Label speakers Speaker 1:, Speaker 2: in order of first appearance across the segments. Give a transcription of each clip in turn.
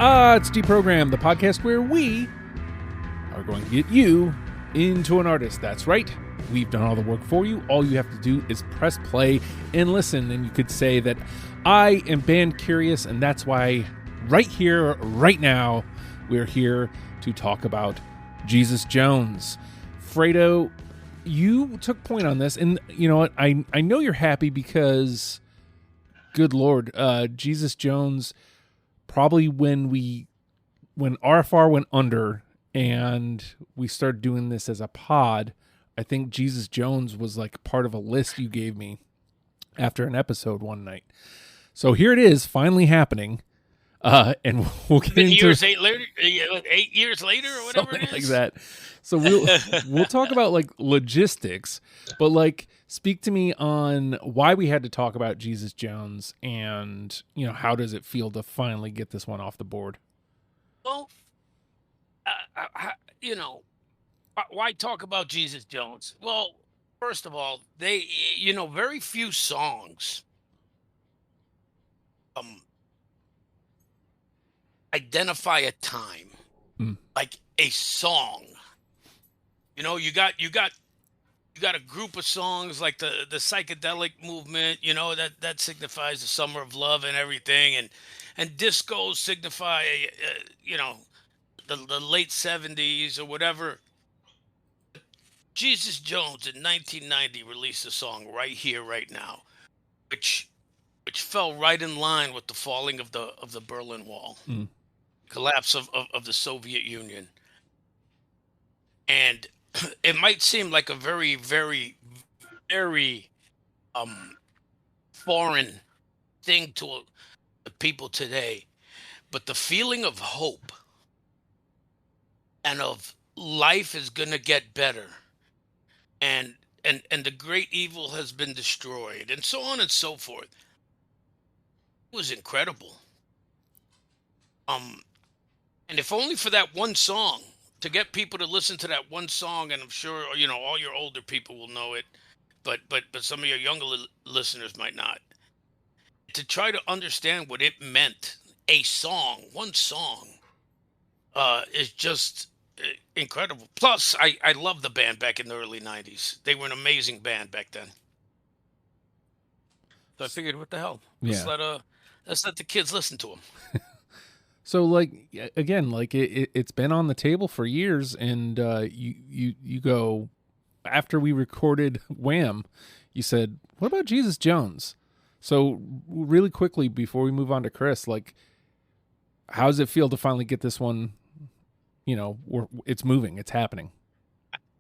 Speaker 1: It's Deprogram, the podcast where we are going to get you into an artist. That's right. We've done all the work for you. All you have to do is press play and listen. And you could say that I am band curious, and that's why right here, right now, we're here to talk about Jesus Jones. Fredo, you took point on this, and you know what? I know you're happy because, good Lord, Jesus Jones, probably when RFR went under and we started doing this as a pod, I think Jesus Jones was like part of a list you gave me after an episode one night. So here it is, finally happening. And we'll get into
Speaker 2: 8 years later or whatever it is.
Speaker 1: Like that. So we'll talk about like logistics, but like speak to me on why we had to talk about Jesus Jones and, you know, how does it feel to finally get this one off the board?
Speaker 2: Well, why talk about Jesus Jones? Well, first of all, they, very few songs identify a time like a song. You got a group of songs like the psychedelic movement, that signifies the summer of love and everything, and discos signify the late 70s or whatever. Jesus Jones in 1990 released a song, Right Here, Right Now, which fell right in line with the falling of the Berlin Wall, collapse of the Soviet Union. And it might seem like a very, very, very foreign thing to the people today, but the feeling of hope and of life is going to get better, and the great evil has been destroyed, and so on and so forth. It was incredible. And if only for that one song, to get people to listen to that one song, and I'm sure all your older people will know it, but some of your younger listeners might not. To try to understand what it meant, one song, is just incredible. Plus, I love the band back in the early 90s. They were an amazing band back then. So I figured, what the hell? Let's let the kids listen to them.
Speaker 1: So, like, again, like it's been on the table for years, and you go, after we recorded Wham, you said, what about Jesus Jones? So really quickly, before we move on to Chris, like, how does it feel to finally get this one, it's moving, it's happening?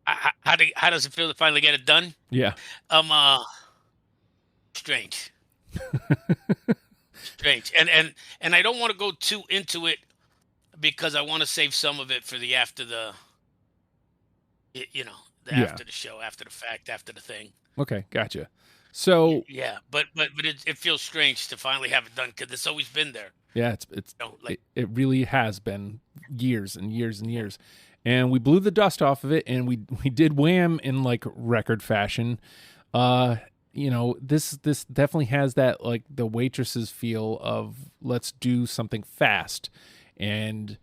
Speaker 2: How does it feel to finally get it done?
Speaker 1: Yeah.
Speaker 2: Strange. Strange. And I don't want to go too into it because I want to save some of it for the after the after the show, after the fact, after the thing.
Speaker 1: Okay, gotcha. So
Speaker 2: yeah, but it feels strange to finally have it done because it's always been there.
Speaker 1: Yeah, it really has been years and years and years, and we blew the dust off of it, and we did Wham in like record fashion. This definitely has that, like, the Waitresses feel of let's do something fast. And,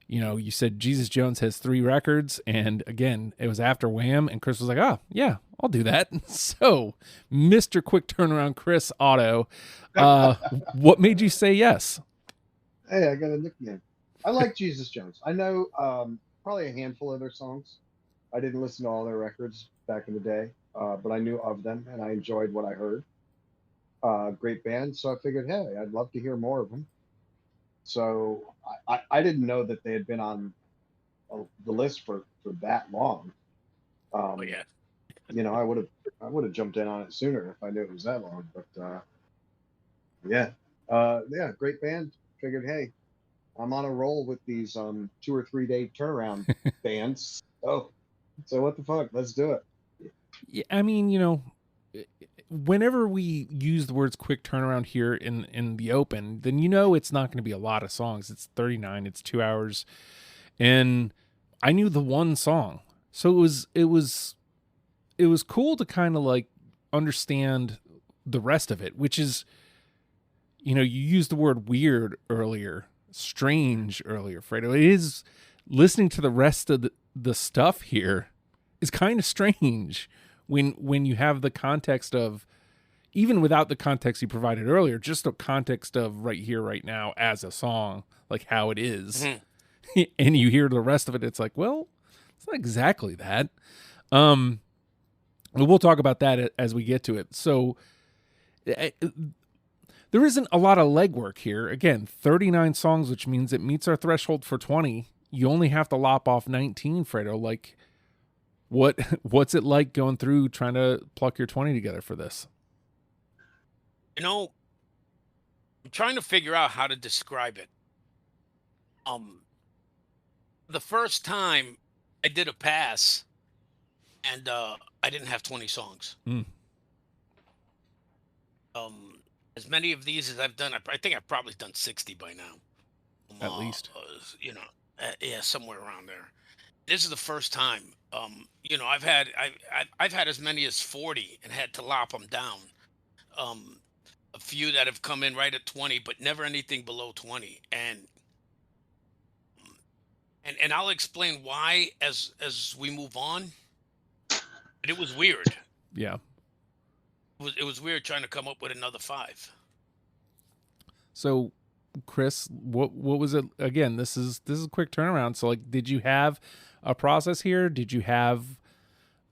Speaker 1: you said Jesus Jones has 3 records. And again, it was after Wham, and Chris was like, oh yeah, I'll do that. So Mr. Quick Turnaround, Chris Otto, what made you say yes?
Speaker 3: Hey, I got a nickname. I like Jesus Jones. I know probably a handful of their songs. I didn't listen to all their records back in the day. But I knew of them, and I enjoyed what I heard. Great band, so I figured, hey, I'd love to hear more of them. So I didn't know that they had been on the list for that long.
Speaker 2: Yeah.
Speaker 3: I would have jumped in on it sooner if I knew it was that long. But yeah, great band. Figured, hey, I'm on a roll with these 2 or 3 day turnaround bands. So what the fuck? Let's do it.
Speaker 1: Yeah, I mean, whenever we use the words quick turnaround here in the open, then it's not going to be a lot of songs. It's 39, it's 2 hours. And I knew the one song. So it was cool to kind of like understand the rest of it, which is, you used the word weird earlier. strange earlier, Fredo. It is, listening to the rest of the stuff here is kind of strange when you have the context of, even without the context you provided earlier, just the context of right here, right now as a song, like how it is. Mm-hmm. And you hear the rest of it, it's like, well, it's not exactly that. We'll talk about that as we get to it. So there isn't a lot of legwork here. Again, 39 songs, which means it meets our threshold for 20. You only have to lop off 19, Fredo. Like, what's it like going through trying to pluck your 20 together for this?
Speaker 2: You know, I'm trying to figure out how to describe it. The first time I did a pass, and I didn't have 20 songs. As many of these as I've done, I think I've probably done 60 by now.
Speaker 1: At least.
Speaker 2: Yeah, somewhere around there. This is the first time. I've had as many as 40 and had to lop them down. A few that have come in right at 20, but never anything below 20. And I'll explain why as we move on. But it was weird.
Speaker 1: Yeah.
Speaker 2: It was weird trying to come up with another 5.
Speaker 1: So, Chris, what was it again? This is a quick turnaround. So, like, did you have a process here? Did you have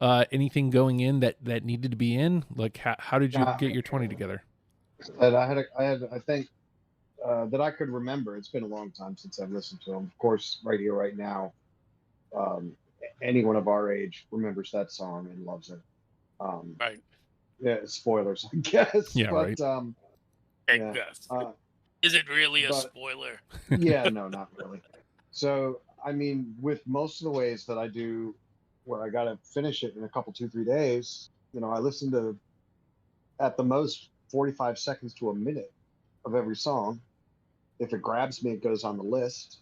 Speaker 1: anything going in that needed to be in? Like, how did you get your 20 together?
Speaker 3: I think that I could remember. It's been a long time since I've listened to them. Of course, right here, right now, anyone of our age remembers that song and loves it.
Speaker 2: Right.
Speaker 3: Yeah, spoilers, I guess.
Speaker 1: Yeah,
Speaker 3: but,
Speaker 1: right.
Speaker 2: Yeah. Is it really a spoiler?
Speaker 3: Yeah, no, not really. So, I mean, with most of the ways that I do, where I got to finish it in a couple, 2-3 days, I listen to, at the most, 45 seconds to a minute of every song. If it grabs me, it goes on the list.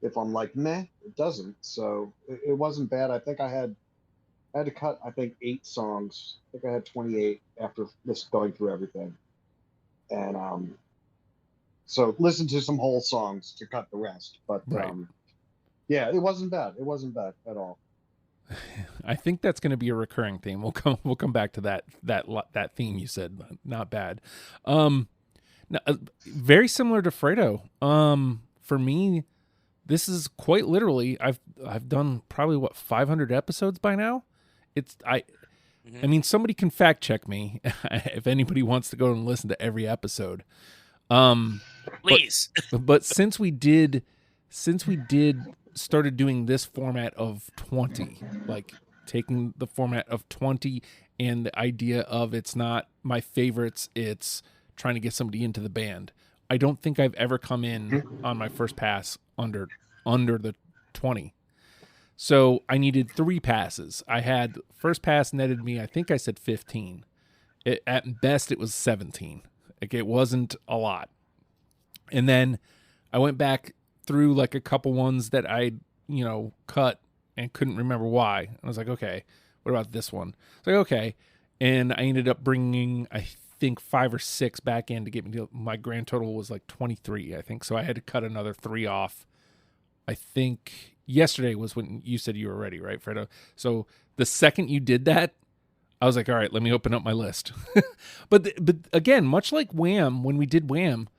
Speaker 3: If I'm like, meh, it doesn't. So it wasn't bad. I think I had to cut, 8 songs. I think I had 28 after just going through everything. And so listen to some whole songs to cut the rest. But
Speaker 1: right.
Speaker 3: Yeah, it wasn't bad. It wasn't bad at all.
Speaker 1: I think that's going to be a recurring theme. We'll come back to that theme you said. Not bad. Very similar to Fredo. For me, this is quite literally, I've done probably 500 episodes by now. I mean, somebody can fact check me if anybody wants to go and listen to every episode.
Speaker 2: Please.
Speaker 1: But since we started doing this format of 20, like taking the format of 20 and the idea of it's not my favorites, it's trying to get somebody into the band. I don't think I've ever come in on my first pass under the 20. So I needed 3 passes. I had first pass netted me, I think I said 15. At best, it was 17. Like, it wasn't a lot. And then I went back through like a couple ones that I, cut and couldn't remember why. I was like, okay, what about this one? It's like, okay. And I ended up bringing, I think, 5 or 6 back in to get me to, my grand total was like 23, I think. So I had to cut another 3 off. I think yesterday was when you said you were ready, right, Fredo? So the second you did that, I was like, all right, let me open up my list. But again, much like Wham, when we did Wham,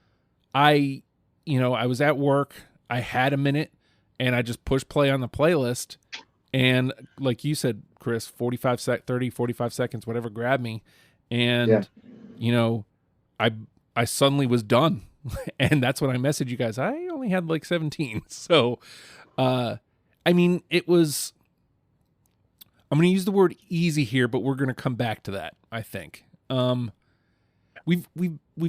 Speaker 1: I was at work, I had a minute, and I just pushed play on the playlist, and like you said, Chris, 45 seconds, whatever grabbed me, and I suddenly was done. And that's when I messaged you guys. I only had like 17. So, I mean, it was, I'm going to use the word easy here, but we're going to come back to that, I think. We've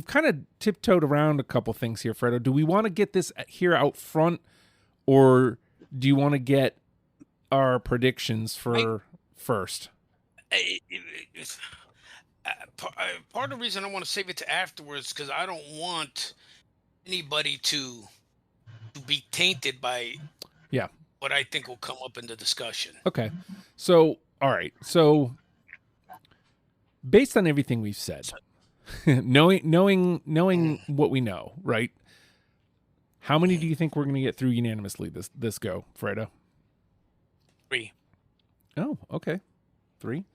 Speaker 1: kind of tiptoed around a couple things here, Fredo. Do we want to get this here out front, or do you want to get our predictions for first?
Speaker 2: Part of the reason I want to save it to afterwards, because I don't want anybody to be tainted by what I think will come up in the discussion.
Speaker 1: Okay. So, all right. So, based on everything we've said, knowing what we know, right? How many do you think we're going to get through unanimously this go, Fredo?
Speaker 2: 3.
Speaker 1: Oh, okay. 3.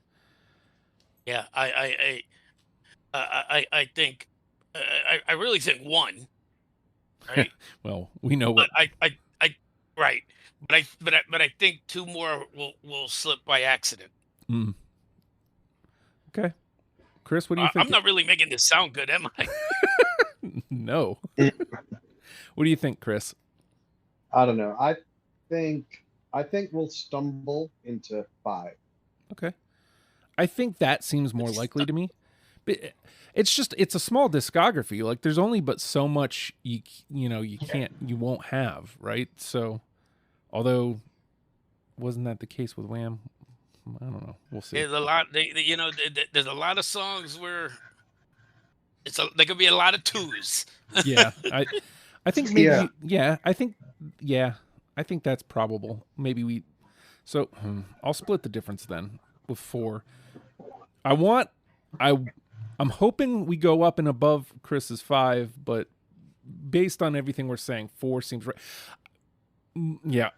Speaker 2: Yeah, I think I really think 1. Right.
Speaker 1: Well, we know what.
Speaker 2: Right. But I think 2 more will slip by accident.
Speaker 1: Okay, Chris, what do you think?
Speaker 2: I'm not really making this sound good, am I?
Speaker 1: No. What do you think, Chris?
Speaker 3: I don't know. I think we'll stumble into 5.
Speaker 1: Okay. I think that seems more likely to me. But it's a small discography. Like there's only but so much you won't have, right? So, although wasn't that the case with Wham? I don't know. We'll see.
Speaker 2: There's a lot. There's a lot of songs where there could be a lot of 2s.
Speaker 1: Yeah, I think maybe I think that's probable. Maybe I'll split the difference then with 4. I'm hoping we go up and above Chris's 5, but based on everything we're saying, 4 seems right. Yeah.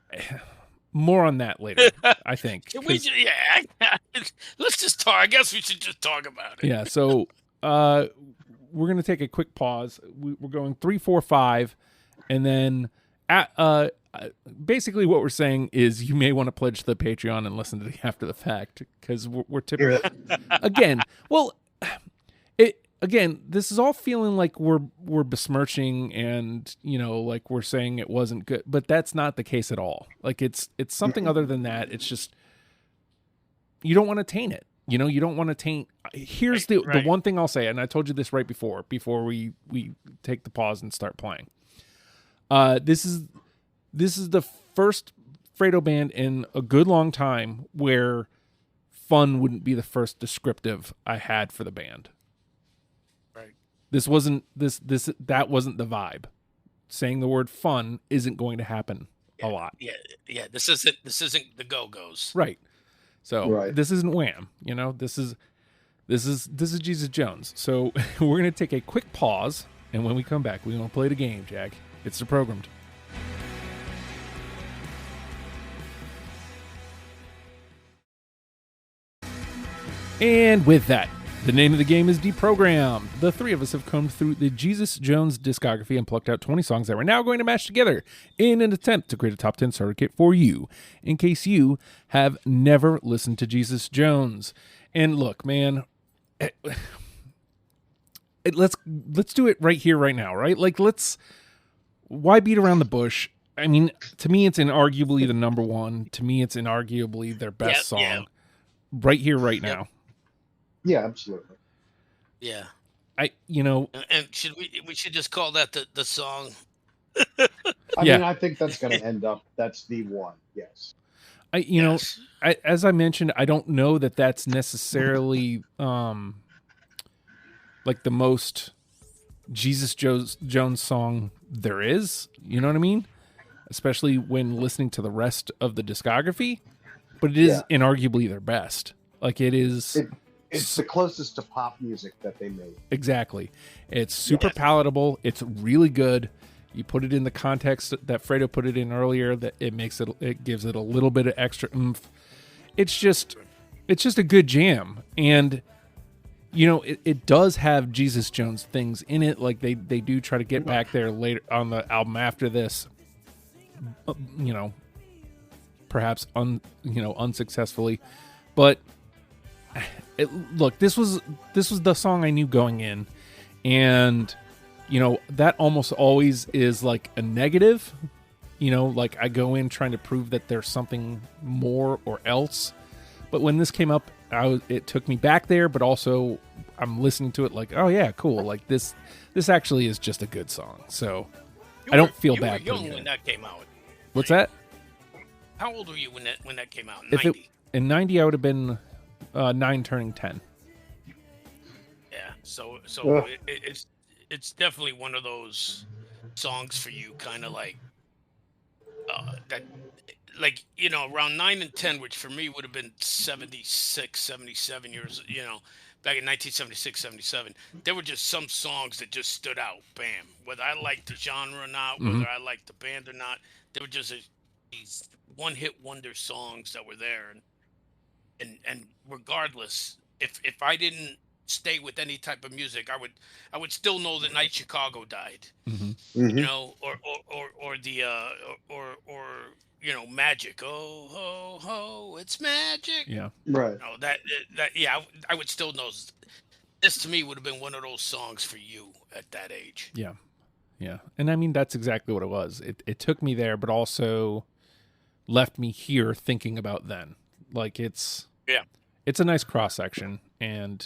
Speaker 1: More on that later, I think.
Speaker 2: Let's just talk. I guess we should just talk about it.
Speaker 1: Yeah, so we're going to take a quick pause. We're going 3, 4, 5, and then basically what we're saying is you may want to pledge to the Patreon and listen to the after the fact, because we're typically again. Well, this is all feeling like we're besmirching and like we're saying it wasn't good, but that's not the case at all. Like it's something other than that. It's just you don't want to taint it. You don't want to taint. Here's the one thing I'll say, and I told you this right before we take the pause and start playing. This is the first Fredo band in a good long time where fun wouldn't be the first descriptive I had for the band.
Speaker 2: Right.
Speaker 1: This wasn't that wasn't the vibe. Saying the word fun isn't going to happen a lot.
Speaker 2: Yeah. This isn't the Go-Go's.
Speaker 1: Right. So this isn't Wham. This is Jesus Jones. So we're gonna take a quick pause, and when we come back, we're gonna play the game, Jack. It's Deprogrammed. And with that, the name of the game is Deprogrammed. The 3 of us have combed through the Jesus Jones discography and plucked out 20 songs that we're now going to mash together in an attempt to create a top 10 starter kit for you, in case you have never listened to Jesus Jones. And look, man, let's do it right here, right now, right? Like, why beat around the bush? I mean, to me, it's inarguably the number 1. To me, it's inarguably their best song. Yeah. Right here, right now.
Speaker 3: Yeah, absolutely.
Speaker 2: Yeah.
Speaker 1: And
Speaker 2: should we should just call that the song?
Speaker 3: I mean, I think that's going to end up. That's the one. Yes.
Speaker 1: As I mentioned, I don't know that that's necessarily like the most Jesus Jones song there is. You know what I mean? Especially when listening to the rest of the discography. But it is inarguably their best. Like it is.
Speaker 3: It's the closest to pop music that they made.
Speaker 1: Exactly. It's super palatable. It's really good. You put it in the context that Fredo put it in earlier, that it gives it a little bit of extra oomph. It's just a good jam. And it does have Jesus Jones things in it. Like they do try to get back there later on the album after this. Perhaps unsuccessfully. But look, this was the song I knew going in, and that almost always is like a negative. Like I go in trying to prove that there's something more or else. But when this came up, it took me back there. But also, I'm listening to it like, oh yeah, cool. Like this actually is just a good song. So I don't feel bad.
Speaker 2: You were young when that came out.
Speaker 1: What's that?
Speaker 2: How old were you when that came out?
Speaker 1: 90? In 90, I would have been 9 turning 10.
Speaker 2: Yeah, so it's definitely one of those songs for you, kind of like that, like around 9 and 10, which for me would have been 76, 77 years. back in 1976, 77, there were just some songs that just stood out. Bam. Whether I liked the genre or not,
Speaker 1: Mhm.
Speaker 2: whether I liked the band or not, there were just these one-hit wonder songs that were there. And regardless, if I didn't stay with any type of music, I would still know that Night Chicago died,
Speaker 1: Mhm.
Speaker 2: you
Speaker 3: Hmm.
Speaker 2: know, or the or Magic. Oh ho ho, it's magic.
Speaker 1: Yeah.
Speaker 3: Right.
Speaker 2: No, that yeah, I would still know. This to me would have been one of those songs for you at that age.
Speaker 1: Yeah. Yeah. And I mean, that's exactly what it was. It took me there, but also left me here thinking about then. Like it's
Speaker 2: Yeah.
Speaker 1: a nice cross section, and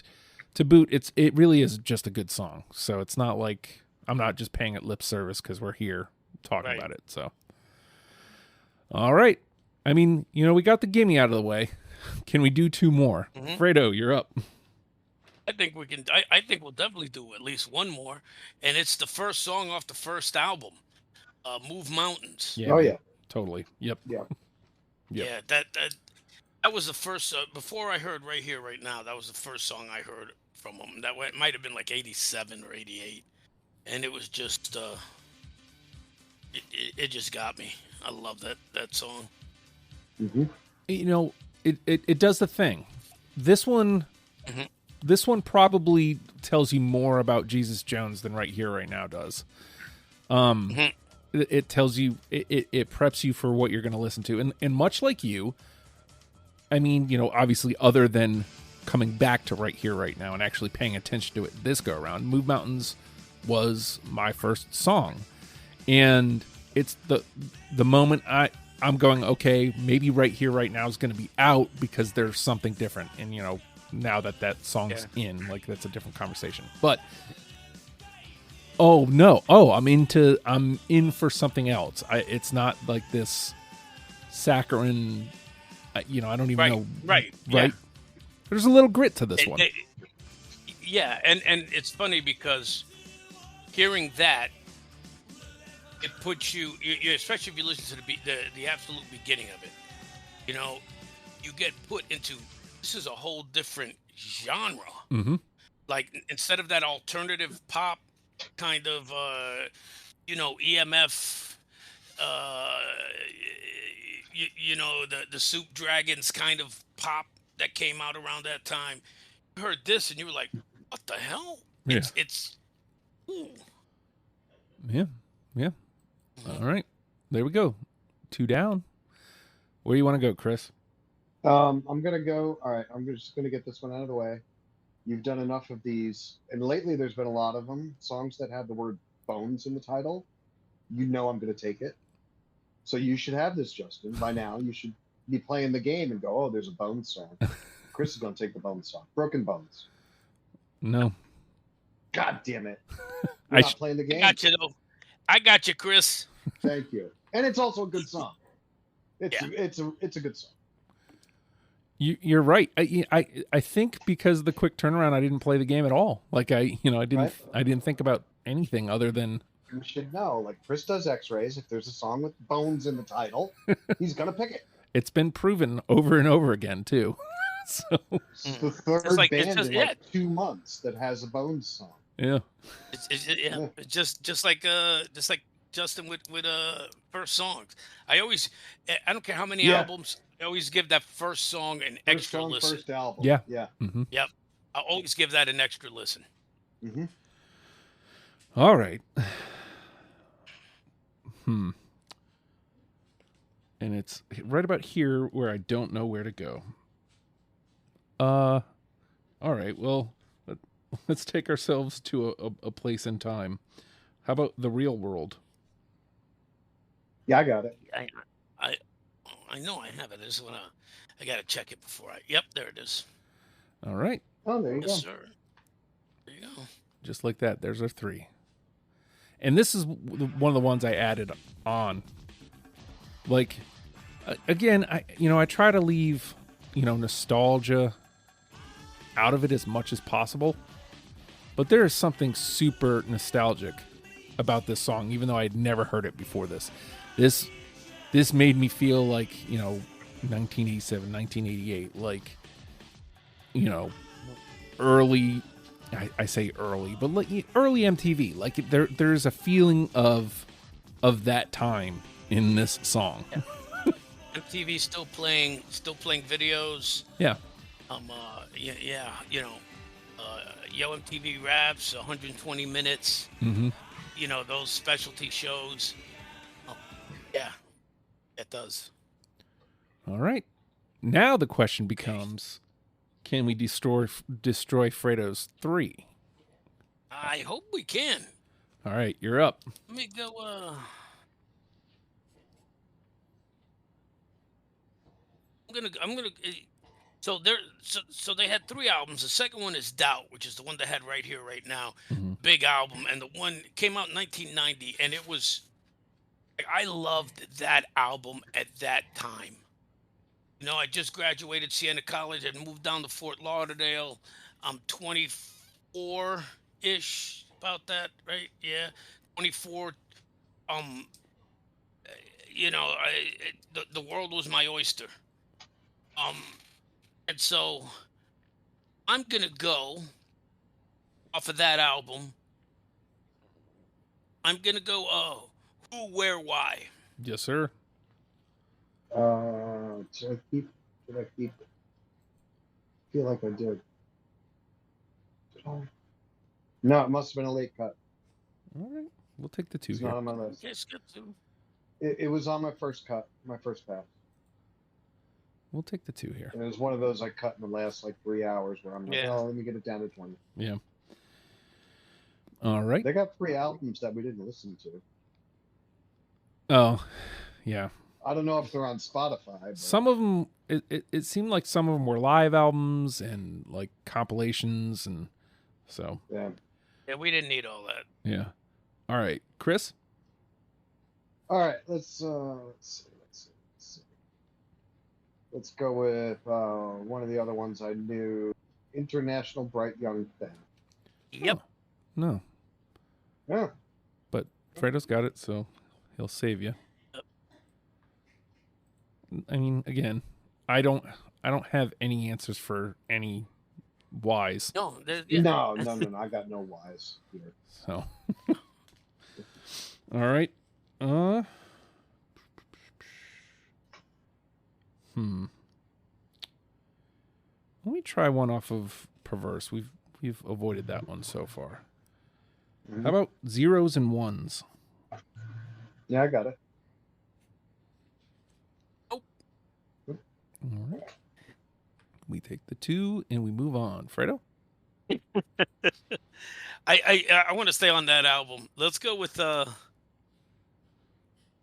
Speaker 1: to boot, it really is just a good song. So it's not like I'm not just paying it lip service because we're here talking
Speaker 2: Right.
Speaker 1: about it. So, all right. I mean, we got the gimme out of the way. Can we do two more?
Speaker 2: Mhm.
Speaker 1: Fredo, you're up.
Speaker 2: I think we can. I think we'll definitely do at least one more, and it's the first song off the first album, "Move Mountains."
Speaker 1: Yeah.
Speaker 3: Oh
Speaker 1: man.
Speaker 3: yeah.
Speaker 1: Totally. Yep.
Speaker 3: Yeah.
Speaker 1: Yep.
Speaker 2: Yeah, that was the first. Before I heard "Right Here, Right Now," that was the first song I heard from them. Might have been like '87 or '88, and it was just it just got me. I love that song.
Speaker 3: Hmm.
Speaker 1: It does the thing. This one,
Speaker 2: Mhm.
Speaker 1: this one probably tells you more about Jesus Jones than Right Here, Right Now does.
Speaker 2: Mhm.
Speaker 1: It tells you, it preps you for what you're going to listen to, and much like you, I mean, obviously, other than coming back to Right Here, Right Now, and actually paying attention to it this go around, Move Mountains was my first song, and it's the moment I'm going, okay, maybe Right Here, Right Now is going to be out because there's something different, and now that song's in, like that's a different conversation, but. Oh no! Oh, I'm in for something else. It's not like this saccharine. I don't even know.
Speaker 2: Right.
Speaker 1: Right. There's a little grit to this one.
Speaker 2: Yeah, and it's funny because hearing that, it puts you, especially if you listen to the absolute beginning of it, you get put into, this is a whole different genre.
Speaker 1: Mm-hmm.
Speaker 2: Like instead of that alternative pop kind of EMF, the Soup Dragons kind of pop that came out around that time. You heard this and you were like, what the hell?
Speaker 1: Yeah.
Speaker 2: It's ooh.
Speaker 1: Yeah. Yeah. All right. There we go. 2 down. Where do you want to go, Chris?
Speaker 3: I'm gonna go. All right. I'm just gonna get this one out of the way. You've done enough of these, and lately there's been a lot of them. Songs that have the word bones in the title. I'm going to take it. So you should have this, Justin. By now, you should be playing the game and go, oh, there's a Bones song. Chris is going to take the Bones song. Broken Bones.
Speaker 1: No.
Speaker 3: God damn it.
Speaker 1: I
Speaker 3: You're not playing the game.
Speaker 2: I got you, though. I got you, Chris.
Speaker 3: Thank you. And it's also a good song. It's
Speaker 2: Yeah.
Speaker 3: it's a good song.
Speaker 1: You're right. I think because of the quick turnaround, I didn't play the game at all. Like I didn't
Speaker 3: Right.
Speaker 1: I didn't think about anything other than
Speaker 3: You should know. Like Chris does X-rays. If there's a song with bones in the title, he's going to pick it.
Speaker 1: it's been proven over and over again too. So
Speaker 3: It's the third
Speaker 2: It's
Speaker 3: band
Speaker 2: just-
Speaker 3: in like 2 months that has a Bones song.
Speaker 1: yeah.
Speaker 2: It's just like Justin with first songs. I don't care how many
Speaker 3: Yeah.
Speaker 2: albums. I always give that first song an
Speaker 3: First
Speaker 2: extra
Speaker 3: song,
Speaker 2: listen.
Speaker 3: first album.
Speaker 1: Yeah.
Speaker 3: Yeah.
Speaker 1: Mm-hmm.
Speaker 2: Yep, I always give that an extra listen.
Speaker 3: Mm-hmm.
Speaker 1: All right. And it's right about here where I don't know where to go. All right. Well, let's take ourselves to a place in time. How about the real world?
Speaker 3: Yeah, I got it.
Speaker 2: I know I have it. I gotta check it before Yep, there it is.
Speaker 1: All right.
Speaker 3: Oh, there you
Speaker 2: Yes,
Speaker 3: go.
Speaker 2: sir. There you go.
Speaker 1: Just like that. There's our 3. And this is one of the ones I added on. Like, again, I try to leave, nostalgia out of it as much as possible. But there is something super nostalgic about this song, even though I had never heard it before this. This made me feel like, 1987, 1988, like, early. I say early, but like early MTV. Like there's a feeling of that time in this song.
Speaker 2: Yeah. MTV still playing videos.
Speaker 1: Yeah.
Speaker 2: Yeah, you know, Yo MTV Raps, 120 minutes.
Speaker 1: Mm-hmm.
Speaker 2: You know, those specialty shows. Yeah, it does.
Speaker 1: All right. Now the question becomes, can we destroy Fredo's 3?
Speaker 2: I hope we can.
Speaker 1: All right, you're up.
Speaker 2: Let me go. I'm gonna. So so they had 3 albums. The second one is Doubt, which is the one they had right here, right now.
Speaker 1: Mm-hmm.
Speaker 2: Big album, and the one came out in 1990, and it was. I loved that album at that time. You know, I just graduated Siena College and moved down to Fort Lauderdale. I'm 24-ish, about that, right? Yeah, 24. Um, you know, the world was my oyster. And so I'm gonna go off of that album. I'm gonna go. Who, where, why?
Speaker 1: Yes, sir.
Speaker 3: Should I keep? Should I keep? I feel like I did. No, it must have been a late cut.
Speaker 1: All right, we'll take the 2
Speaker 3: It's
Speaker 1: here.
Speaker 3: not on my list.
Speaker 2: Yes, good too.
Speaker 3: It was on my first cut, my first pass.
Speaker 1: We'll take the 2 here.
Speaker 3: And it was one of those I cut in the last like 3 hours where I'm like,
Speaker 2: Yeah.
Speaker 3: oh, let me get it down to 20.
Speaker 1: Yeah. All right.
Speaker 3: They got 3 albums that we didn't listen to.
Speaker 1: Oh, yeah.
Speaker 3: I don't know if they're on Spotify. But...
Speaker 1: Some of them, it seemed like some of them were live albums and like compilations, and so
Speaker 3: yeah.
Speaker 2: Yeah, we didn't need all that.
Speaker 1: Yeah. All right, Chris.
Speaker 3: All right, let's see. Let's go with one of the other ones I knew, International Bright Young Thing.
Speaker 2: Yep.
Speaker 1: Oh, no.
Speaker 3: Yeah.
Speaker 1: But Fredo's got it, so he'll save you.
Speaker 2: Yep.
Speaker 1: I mean, again, I don't have any answers for any whys.
Speaker 2: No,
Speaker 3: Yeah. No. I got no whys here.
Speaker 1: So, all right. Let me try one off of Perverse. We've avoided that one so far.
Speaker 3: Mm-hmm.
Speaker 1: How about Zeros and Ones?
Speaker 3: Yeah, I got it.
Speaker 2: Oh.
Speaker 1: All right. We take the 2 and we move on. Fredo?
Speaker 2: I want to stay on that album. Let's go with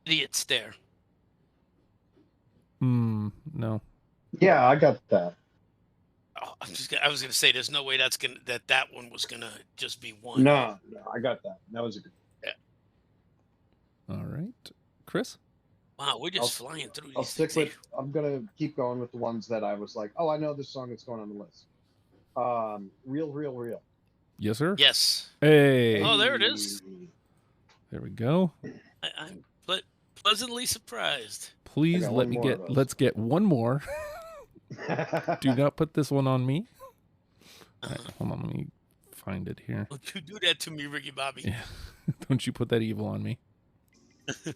Speaker 2: Idiot Stare.
Speaker 1: No.
Speaker 3: Yeah, I got that.
Speaker 2: Oh, I was gonna say there's no way that one was gonna just be one.
Speaker 3: No, I got that. That was a good.
Speaker 2: Yeah.
Speaker 1: All right, Chris.
Speaker 2: Wow, we're just flying through
Speaker 3: I'll
Speaker 2: these
Speaker 3: stick
Speaker 2: things.
Speaker 3: with. I'm gonna keep going with the ones that I was like, oh, I know this song is going on the list. Real.
Speaker 1: Yes, sir.
Speaker 2: Yes.
Speaker 1: Hey.
Speaker 2: Oh, there it is.
Speaker 1: There we go.
Speaker 2: I'm pleasantly surprised.
Speaker 1: Please let's get one more. Do not put this one on me. All right, hold on, let me find it here.
Speaker 2: Don't you do that to me, Ricky Bobby.
Speaker 1: Yeah. Don't you put that evil on me. All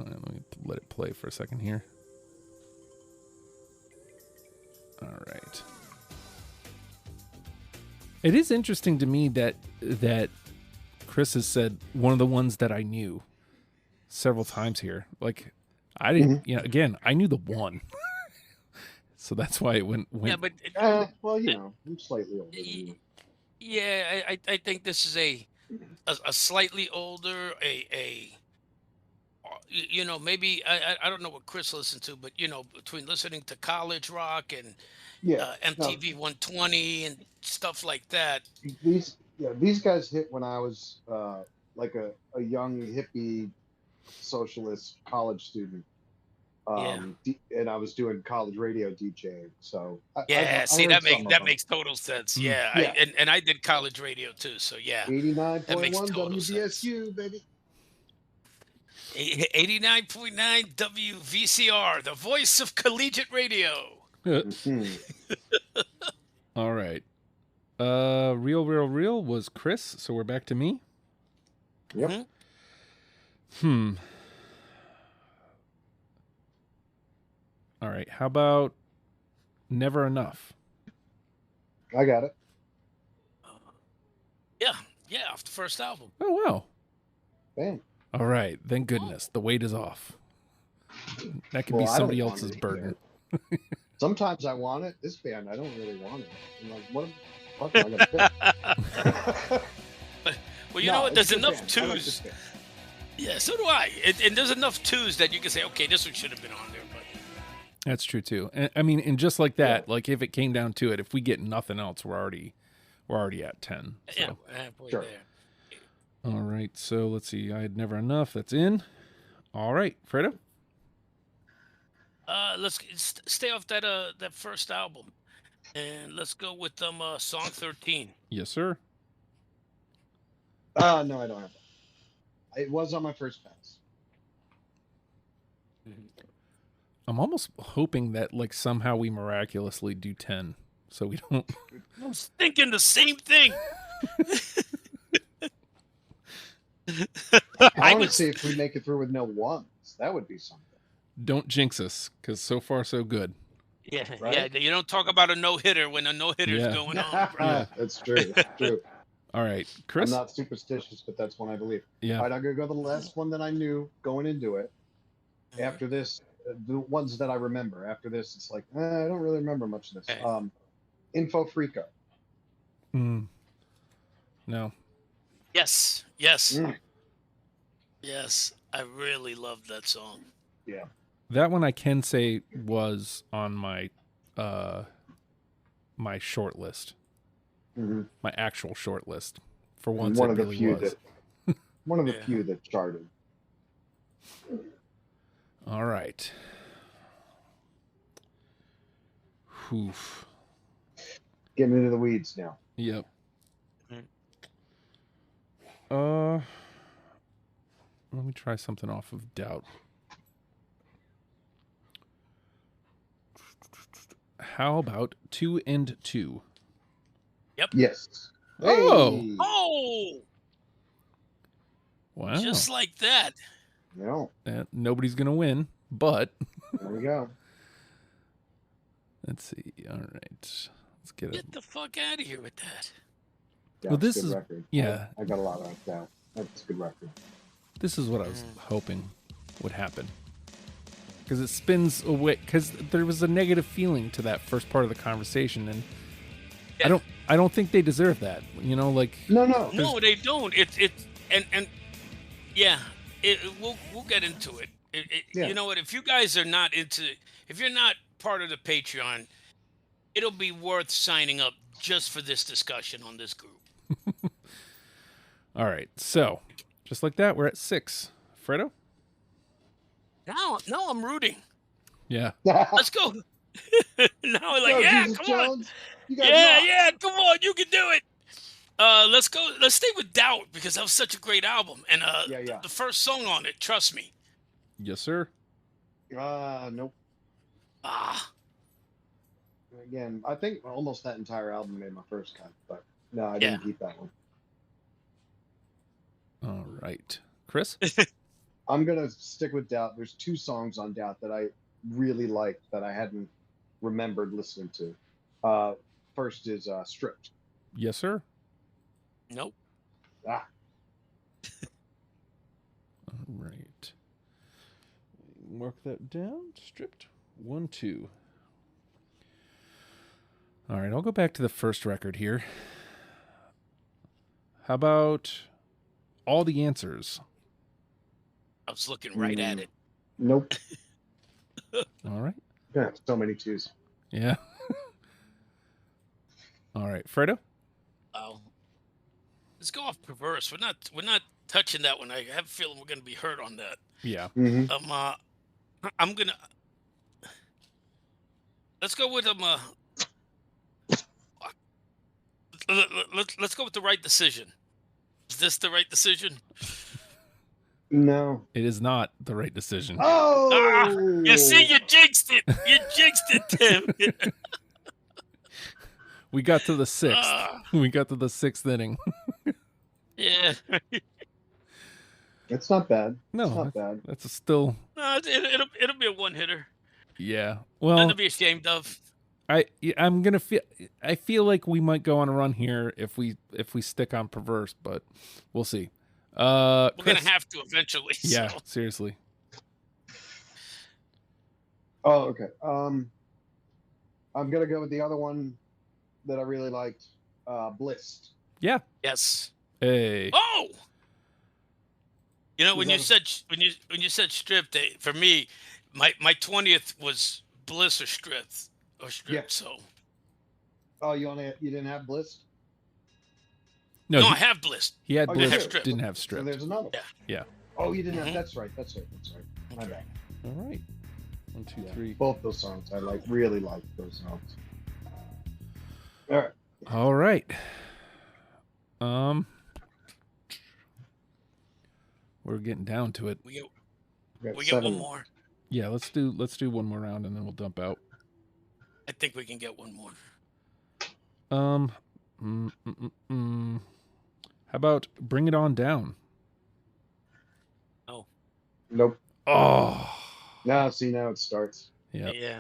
Speaker 1: right, let me let it play for a second here. All right. It is interesting to me that Chris has said one of the ones that I knew several times here. Like, I didn't, again, I knew the one. So that's why it went.
Speaker 2: Yeah, but
Speaker 3: well, I'm slightly older than you.
Speaker 2: Yeah, I think this is a slightly older, maybe I don't know what Chris listened to, but between listening to college rock and MTV 120 and stuff like that.
Speaker 3: These guys hit when I was like a young hippie socialist college student. And I was doing college radio DJing. So
Speaker 2: that makes total sense. Yeah, and I did college radio too. So yeah,
Speaker 3: 89.1 WBSU, baby.
Speaker 2: 89.9 WVCR, the voice of collegiate radio.
Speaker 1: All right. Real, real, real was Chris, so we're back to me.
Speaker 3: Yep.
Speaker 1: All right. How about Never Enough?
Speaker 3: I got it.
Speaker 2: Yeah, off the first album.
Speaker 1: Oh, wow.
Speaker 3: Bam.
Speaker 1: All right. Thank goodness. The weight is off. That could be
Speaker 3: Well, I
Speaker 1: somebody
Speaker 3: don't want
Speaker 1: else's
Speaker 3: it
Speaker 1: burden.
Speaker 3: either. Sometimes I want it. This band, I don't really want it. I'm like, what the fuck am I gonna pick?
Speaker 2: Well, you know what?
Speaker 3: it's
Speaker 2: There's
Speaker 3: a good
Speaker 2: enough
Speaker 3: band. I like
Speaker 2: twos.
Speaker 3: this band.
Speaker 2: Yeah, so do I. And there's enough twos that you can say, okay, this one should have been on there. But
Speaker 1: That's true too. And I mean, and just like that, like if it came down to it, if we get nothing else, we're already at 10. So.
Speaker 2: yeah, halfway
Speaker 3: Sure.
Speaker 2: there.
Speaker 1: All right. So let's see. I had Never Enough. That's in. All right, Fredo.
Speaker 2: Let's stay off that first album, and let's go with song 13.
Speaker 1: Yes, sir.
Speaker 3: No, I don't have that. It was on my first pass.
Speaker 1: I'm almost hoping that like somehow we miraculously do 10, so we don't.
Speaker 2: I was thinking the same thing.
Speaker 3: I want to see if we make it through with no ones. That would be something.
Speaker 1: Don't jinx us, because so far so good.
Speaker 2: Yeah,
Speaker 3: Right?
Speaker 2: yeah. You don't talk about a no-hitter when a no-hitter's
Speaker 1: Yeah.
Speaker 2: going on. Bro.
Speaker 3: That's true. That's true.
Speaker 1: All right, Chris.
Speaker 3: I'm not superstitious, but that's one I believe.
Speaker 1: Yeah.
Speaker 3: All right, I'm going to go to the last one that I knew going into it. After this, the ones that I remember. After this, it's like, I don't really remember much of this.
Speaker 2: Okay.
Speaker 3: Info Freako.
Speaker 1: No.
Speaker 2: Yes.
Speaker 3: Mm.
Speaker 2: Yes. I really loved that song.
Speaker 3: Yeah.
Speaker 1: That one I can say was on my my short list,
Speaker 3: Mhm.
Speaker 1: my actual short list. For once,
Speaker 3: One
Speaker 1: it
Speaker 3: of the
Speaker 1: really
Speaker 3: few
Speaker 1: was.
Speaker 3: that, one of the
Speaker 2: Yeah.
Speaker 3: few that charted.
Speaker 1: All right. Oof.
Speaker 3: Getting into the weeds now.
Speaker 1: Yep.
Speaker 2: Mhm.
Speaker 1: Let me try something off of Doubt. How about 2 and 2?
Speaker 3: Yes.
Speaker 1: Oh.
Speaker 3: Hey!
Speaker 2: Oh,
Speaker 1: Wow.
Speaker 2: just like that.
Speaker 3: No,
Speaker 1: Nobody's gonna win, but
Speaker 3: there we go.
Speaker 1: let's see. All right, let's get it.
Speaker 2: Get the fuck out of here with that.
Speaker 3: Yeah,
Speaker 1: Well,
Speaker 3: it's a
Speaker 1: this
Speaker 3: good
Speaker 1: is-
Speaker 3: record.
Speaker 1: yeah.
Speaker 3: I got a lot of that. That's a good record.
Speaker 1: This is what I was hoping would happen, because it spins away. Because there was a negative feeling to that first part of the conversation, and
Speaker 2: Yeah.
Speaker 1: I don't think they deserve that. You know, like
Speaker 3: No.
Speaker 2: No, they don't. It's and yeah, we'll get into it.
Speaker 3: Yeah.
Speaker 2: You know what? If you guys are not if you're not part of the Patreon, it'll be worth signing up just for this discussion on this group.
Speaker 1: all right. So just like that, we're at 6. Fredo.
Speaker 2: Now I'm rooting.
Speaker 1: Yeah.
Speaker 2: Let's go. Now we're like,
Speaker 3: Go,
Speaker 2: yeah,
Speaker 3: Jesus
Speaker 2: come
Speaker 3: Jones. You guys
Speaker 2: on.
Speaker 3: rock.
Speaker 2: Yeah, come on, you can do it. Let's go. Let's stay with Doubt because that was such a great album. And
Speaker 3: Yeah.
Speaker 2: the first song on it, Trust Me.
Speaker 1: Yes, sir.
Speaker 3: Nope.
Speaker 2: Ah,
Speaker 3: Again, I think almost that entire album made my first cut, but no, I
Speaker 2: Yeah.
Speaker 3: didn't keep that one.
Speaker 1: All right, Chris.
Speaker 3: I'm gonna stick with Doubt. There's 2 songs on Doubt that I really liked that I hadn't remembered listening to. First is Stripped.
Speaker 1: Yes, sir.
Speaker 2: nope.
Speaker 3: Ah,
Speaker 1: All right. Mark that down. Stripped. 1, 2. All right, I'll go back to the first record here. How about All the Answers?
Speaker 2: I was looking right at it.
Speaker 3: nope.
Speaker 1: All right.
Speaker 3: Yeah, so many 2s.
Speaker 1: Yeah. All right, Fredo.
Speaker 2: Oh, let's go off Perverse. We're not touching that one. I have a feeling we're gonna be hurt on that.
Speaker 1: Yeah.
Speaker 3: Mm-hmm.
Speaker 2: I'm gonna let's go with let's go with The Right Decision. Is this the right decision?
Speaker 3: No.
Speaker 1: It is not the right decision.
Speaker 3: Oh,
Speaker 2: You see, you jinxed it. You jinxed it, Tim.
Speaker 1: We got to the sixth. We got to the sixth inning.
Speaker 2: Yeah.
Speaker 3: It's not bad.
Speaker 1: No,
Speaker 3: it's not bad.
Speaker 1: That's still.
Speaker 2: No, it'll be a one hitter.
Speaker 1: Yeah.
Speaker 2: Nothing
Speaker 1: Well,
Speaker 2: to be ashamed of.
Speaker 1: I'm gonna feel. I feel like we might go on a run here if we stick on perverse, but we'll see.
Speaker 2: We're
Speaker 1: Chris,
Speaker 2: gonna have to eventually.
Speaker 1: Yeah,
Speaker 2: So.
Speaker 1: seriously.
Speaker 3: Oh, okay. I'm gonna go with the other one that I really liked, Bliss.
Speaker 1: Yeah.
Speaker 2: Yes.
Speaker 1: Hey.
Speaker 2: Oh. You know,
Speaker 3: Was
Speaker 2: when you
Speaker 3: that
Speaker 2: said strip, for me, my 20th was Bliss or strip
Speaker 3: Yeah.
Speaker 2: So.
Speaker 3: Oh, you didn't have Bliss?
Speaker 1: No,
Speaker 2: I have Bliss.
Speaker 1: he had
Speaker 3: Oh,
Speaker 1: bliss,
Speaker 3: you do?
Speaker 1: didn't have
Speaker 3: So
Speaker 1: strip.
Speaker 3: there's another one.
Speaker 1: Yeah.
Speaker 3: Oh, you didn't
Speaker 2: Mhm.
Speaker 3: have. That's right. My bad.
Speaker 1: All right. 1, 2,
Speaker 3: Yeah,
Speaker 1: 3.
Speaker 3: both those songs I really like those songs. All right.
Speaker 1: All right. We're getting down to it.
Speaker 2: We get
Speaker 3: We
Speaker 2: one more.
Speaker 1: Yeah, let's do one more round and then we'll dump out.
Speaker 2: I think we can get one more.
Speaker 1: How about Bring It On Down?
Speaker 2: Oh.
Speaker 3: Nope.
Speaker 1: Oh.
Speaker 3: Now it starts.
Speaker 1: Yeah.
Speaker 2: Yeah.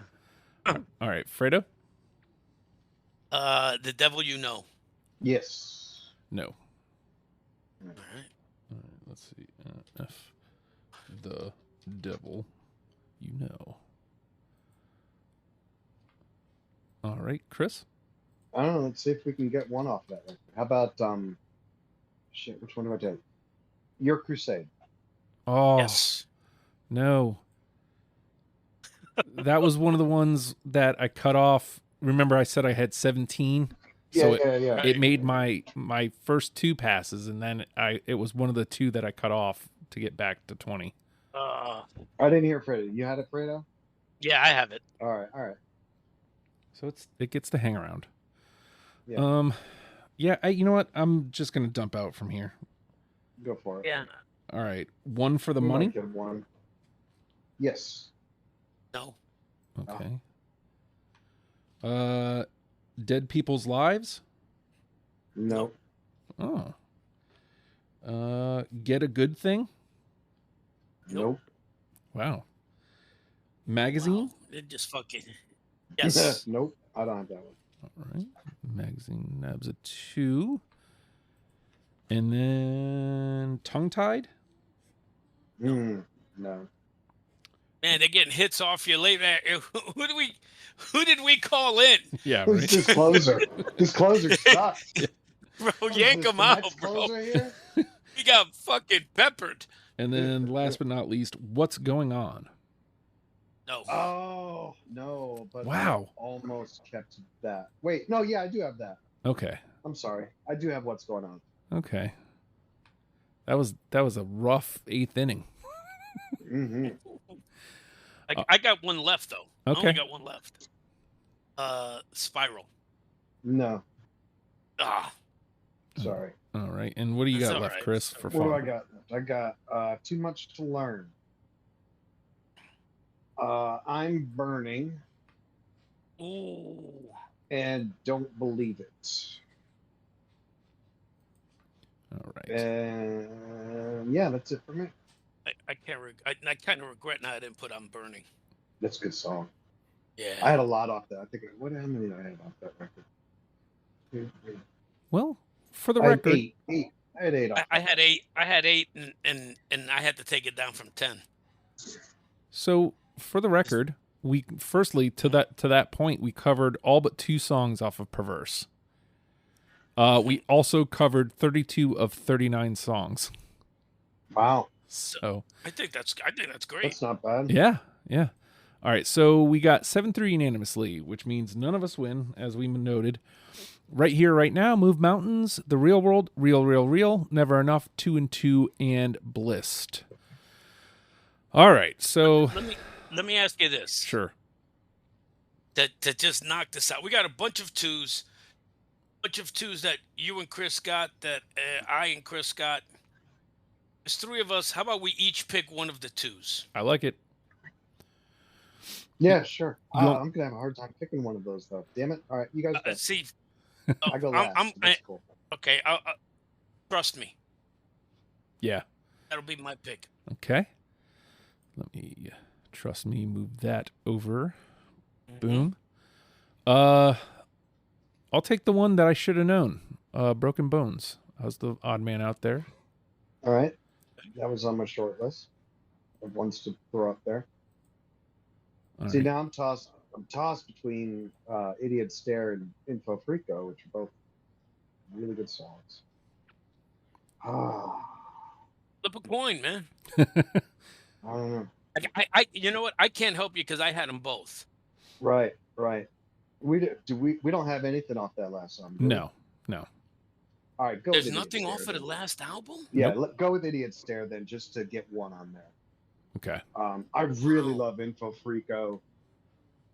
Speaker 1: All right, Fredo?
Speaker 2: The Devil You Know.
Speaker 3: Yes.
Speaker 1: No.
Speaker 2: All right.
Speaker 1: All right, let's see. F. The Devil You Know. All right, Chris?
Speaker 3: I don't know. Let's see if we can get one off that record. How about shit? Which one do I take? Your Crusade.
Speaker 1: Oh,
Speaker 2: Yes.
Speaker 1: no. That was one of the ones that I cut off. Remember I said I had 17? So
Speaker 3: Yeah.
Speaker 1: it made my first 2 passes, and then it was one of the 2 that I cut off to get back to 20.
Speaker 3: I didn't hear Fredo. You had it, Fredo?
Speaker 2: Yeah, I have it.
Speaker 3: All right.
Speaker 1: So it gets to hang around.
Speaker 3: Yeah.
Speaker 1: Yeah, you know what? I'm just gonna dump out from here.
Speaker 3: Go for it.
Speaker 2: Yeah.
Speaker 1: All right, one for the
Speaker 3: We
Speaker 1: money.
Speaker 3: might get one. Yes.
Speaker 2: No.
Speaker 1: Okay. Dead People's Lives.
Speaker 3: No.
Speaker 1: Oh. Get a Good Thing.
Speaker 3: Nope.
Speaker 1: Wow. Magazine.
Speaker 2: Wow. It just fucking. Yes.
Speaker 3: Nope. I don't have that one.
Speaker 1: All right. Magazine nabs a 2. And then Tongue Tied.
Speaker 3: No.
Speaker 2: Man, they're getting hits off you late. Who did we call in?
Speaker 1: Yeah,
Speaker 3: Who's
Speaker 1: right.
Speaker 3: this closer? This closer sucks.
Speaker 2: Bro, yank him out, bro.
Speaker 3: Here?
Speaker 2: He got fucking peppered.
Speaker 1: And then last but not least, What's Going On?
Speaker 2: No.
Speaker 3: Oh no! But
Speaker 1: Wow.
Speaker 3: I almost kept that. Wait, no, yeah, I do have that.
Speaker 1: Okay.
Speaker 3: I'm sorry, I do have What's Going On.
Speaker 1: Okay. That was a rough 8th inning.
Speaker 3: Mm-hmm.
Speaker 2: I got one left though.
Speaker 1: Okay.
Speaker 2: I only got one left. Spiral.
Speaker 3: No,
Speaker 2: Ah.
Speaker 3: sorry.
Speaker 1: All right. And what do you
Speaker 2: That's
Speaker 1: got
Speaker 2: all
Speaker 1: left,
Speaker 2: right.
Speaker 1: Chris, for
Speaker 3: What do I
Speaker 1: fun?
Speaker 3: got? I got Too Much to Learn. I'm Burning
Speaker 2: Ooh.
Speaker 3: and Don't Believe It.
Speaker 1: All right.
Speaker 3: And yeah, that's it for me.
Speaker 2: I can't. I kind of regret now I didn't put on Burning.
Speaker 3: That's a good song.
Speaker 2: Yeah.
Speaker 3: I had a lot off that. I think how many did I have off that record? 2, 3.
Speaker 1: Well, for the
Speaker 3: I had
Speaker 1: record,
Speaker 3: 8. I had 8 off.
Speaker 2: I had 8. I had 8, and I had to take it down from 10.
Speaker 1: so for the record, we firstly to that point we covered all but 2 songs off of Perverse. We also covered 32 of 39 songs.
Speaker 3: Wow,
Speaker 1: So
Speaker 2: I think that's great.
Speaker 3: that's not bad.
Speaker 1: yeah. All right, so we got 7-3 unanimously, which means none of us win, as we noted. Right here, right now, Move Mountains, The Real World, Real, Never Enough, 2 and 2, and Blissed. All right, so
Speaker 2: Let me ask you this.
Speaker 1: sure.
Speaker 2: To just knock this out. We got a bunch of 2s. Bunch of 2s that you and Chris got, that I and Chris got. There's 3 of us. How about we each pick one of the 2s?
Speaker 1: I like it.
Speaker 3: Yeah, sure.
Speaker 1: You want-
Speaker 3: I'm gonna have a hard time picking one of those though. Damn it! All right, you guys go.
Speaker 2: See, Oh,
Speaker 3: I go last. That's cool.
Speaker 2: Okay. Trust me.
Speaker 1: Yeah.
Speaker 2: That'll be my pick.
Speaker 1: Okay. Let me trust me. Move that over. Boom. I'll take the one that I should have known. Broken Bones. I was the odd man out there.
Speaker 3: All right. That was on my short list of ones to throw up there.
Speaker 1: All
Speaker 3: See,
Speaker 1: right.
Speaker 3: now I'm tossed between Idiot Stare and Info Freako, which are both really good songs.
Speaker 2: Flip a coin, man.
Speaker 3: I don't know.
Speaker 2: You know what? I can't help you because I had them both.
Speaker 3: Right. We don't have anything off that last song. do we?
Speaker 1: No.
Speaker 3: All right, go.
Speaker 2: There's
Speaker 3: with Idiot
Speaker 2: nothing
Speaker 3: Stare
Speaker 2: off of the
Speaker 3: then.
Speaker 2: last album?
Speaker 3: Yeah,
Speaker 1: Nope.
Speaker 3: go with Idiot Stare then, just to get one on there.
Speaker 1: Okay.
Speaker 3: I really love Info Freako,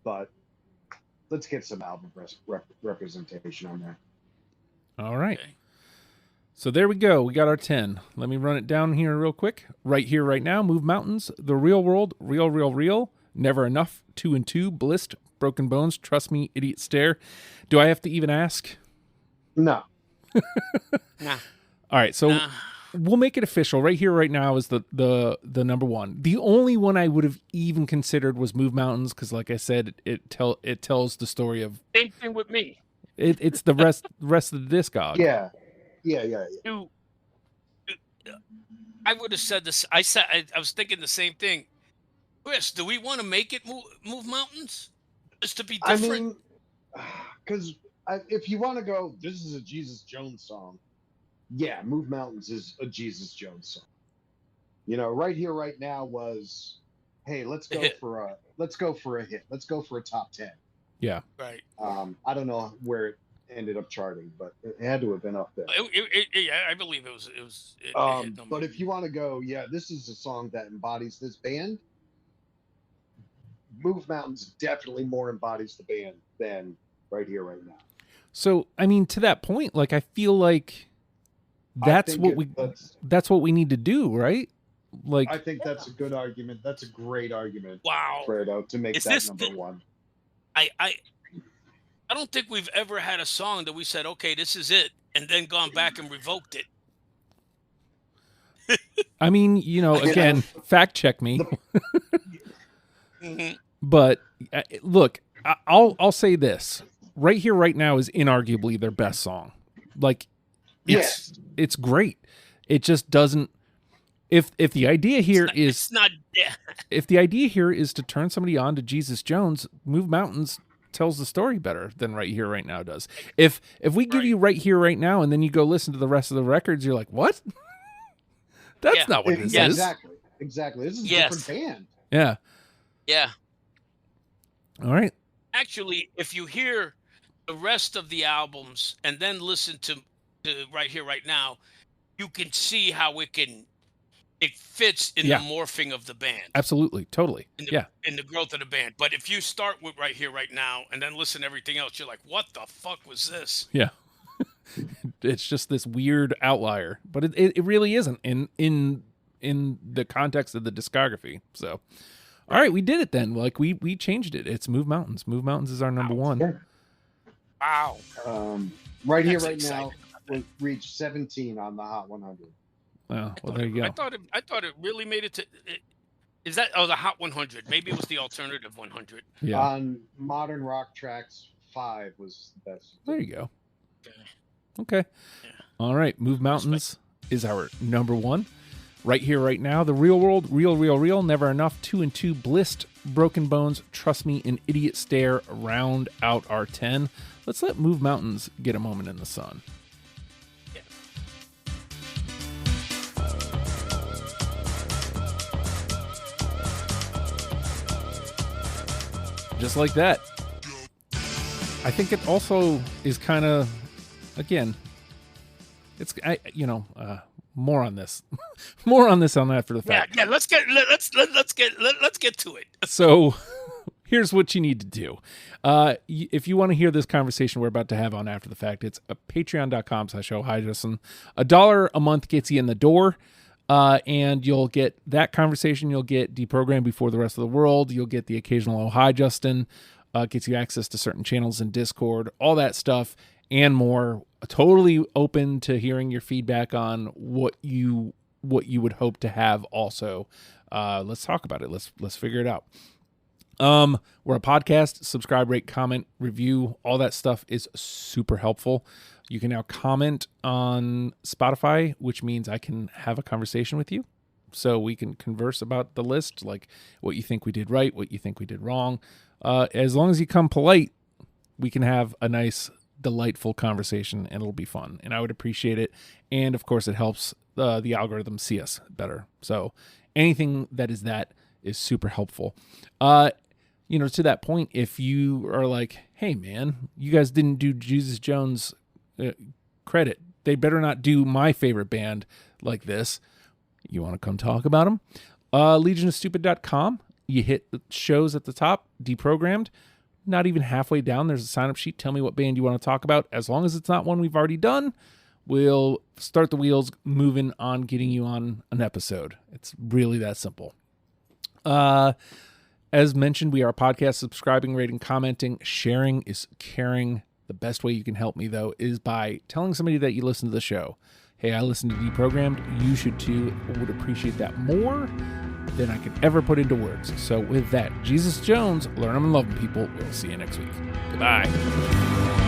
Speaker 3: but let's get some album representation on there.
Speaker 1: All right.
Speaker 2: Okay.
Speaker 1: So there we go. We got our 10. Let me run it down here real quick. Right here, right now. Move Mountains, The Real World, Real, Never Enough, 2 and 2, Blissed, Broken Bones, Trust Me, Idiot Stare. Do I have to even ask?
Speaker 3: No.
Speaker 2: Nah.
Speaker 1: All right, so we'll make it official. Right here, right now is the number one. The only one I would have even considered was Move Mountains because, like I said, it tells the story of.
Speaker 2: Same thing with me.
Speaker 1: It's the rest of the discog.
Speaker 3: Yeah.
Speaker 2: I would have said this. I was thinking the same thing. Chris, do we want to make it move mountains? Just to be different?
Speaker 3: I mean, because if you want to go, this is a Jesus Jones song. Yeah, Move Mountains is a Jesus Jones song. You know, Right Here, Right Now was, hey, let's go for a hit. Let's go for a top 10.
Speaker 1: Yeah.
Speaker 2: Right.
Speaker 3: I don't know where it ended up charting, but it had to have been up there.
Speaker 2: Yeah, I believe it was.
Speaker 3: But if you want to go, yeah, this is a song that embodies this band. Move Mountains definitely more embodies the band than Right Here, Right Now.
Speaker 1: So, I mean, to that point, like, I feel like that's what we need to do, right? Like,
Speaker 3: I think that's a good argument. That's a great argument.
Speaker 2: Wow.
Speaker 3: Fredo, to make that number one.
Speaker 2: I don't think we've ever had a song that we said, okay, this is it, and then gone back and revoked it.
Speaker 1: I mean, you know, again, fact check me.
Speaker 2: Mm-hmm.
Speaker 1: But look, I'll say this. Right Here, Right Now is inarguably their best song. Like, it's great. It just doesn't. If the idea here is to turn somebody on to Jesus Jones, Move Mountains tells the story better than Right Here, Right Now does. If we give you Right Here, Right Now, and then you go listen to the rest of the records, you're like, what? That's not what this is.
Speaker 3: Exactly. This is a different band.
Speaker 1: Yeah.
Speaker 2: Yeah.
Speaker 1: All right.
Speaker 2: Actually, if you hear the rest of the albums and then listen to Right Here, Right Now, you can see how it fits in the morphing of the band.
Speaker 1: Absolutely. Totally.
Speaker 2: In the growth of the band. But if you start with Right Here, Right Now, and then listen to everything else, you're like, what the fuck was this?
Speaker 1: Yeah. It's just this weird outlier. But it really isn't in the context of the discography. So, all right, we did it then. Like, we changed it. It's Move Mountains. Move Mountains is our number one.
Speaker 3: Yeah.
Speaker 2: Wow.
Speaker 3: Right Here, Right Now reached 17 on the Hot 100.
Speaker 1: Well, there you go.
Speaker 2: I thought it really made it to. Is that the Hot 100? Maybe it was the alternative 100.
Speaker 1: Yeah.
Speaker 3: On Modern Rock Tracks, 5 was the best.
Speaker 1: There you go. Okay. Yeah. All right. Move Mountains is our number one. Right Here, Right Now. The Real World, Real, Never Enough, 2 and 2, Blissed, Broken Bones, Trust Me, and Idiot Stare round out our 10. Let's let Move Mountains get a moment in the sun. Just like that. I think it also is kind of, again, it's more on this, on After the Fact.
Speaker 2: Yeah. Let's get to it.
Speaker 1: So, here's what you need to do. If you want to hear this conversation we're about to have on After the Fact, it's patreon.com/ohijustin. $1 a month gets you in the door. And you'll get that conversation. You'll get Deprogrammed Before the Rest of the World. You'll get the occasional Oh Hi Justin. Gets you access to certain channels in Discord, all that stuff. and more. Totally open to hearing your feedback on what you would hope to have also. Let's talk about it. Let's figure it out. We're a podcast. Subscribe, rate, comment, review. All that stuff is super helpful. You can now comment on Spotify, which means I can have a conversation with you. So we can converse about the list, like what you think we did right, what you think we did wrong. As long as you come polite, we can have a nice, delightful conversation, and it'll be fun. And I would appreciate it. And of course, it helps the algorithm see us better. So anything that is super helpful. To that point, if you are like, hey man, you guys didn't do Jesus Jones credit, they better not do my favorite band like this. You want to come talk about them? legionofstupid.com. You hit the shows at the top, deprogrammed. Not even halfway down, there's a sign-up sheet. Tell me what band you want to talk about. As long as it's not one we've already done, we'll start the wheels moving on getting you on an episode. It's really that simple. As mentioned, we are a podcast. Subscribing, rating, commenting, sharing is caring. The best way you can help me, though, is by telling somebody that you listen to the show. Hey, I listen to Deprogrammed. You should too. I would appreciate that more than I could ever put into words. So with that, Jesus Jones, learn them and love them, people. We'll see you next week. Goodbye.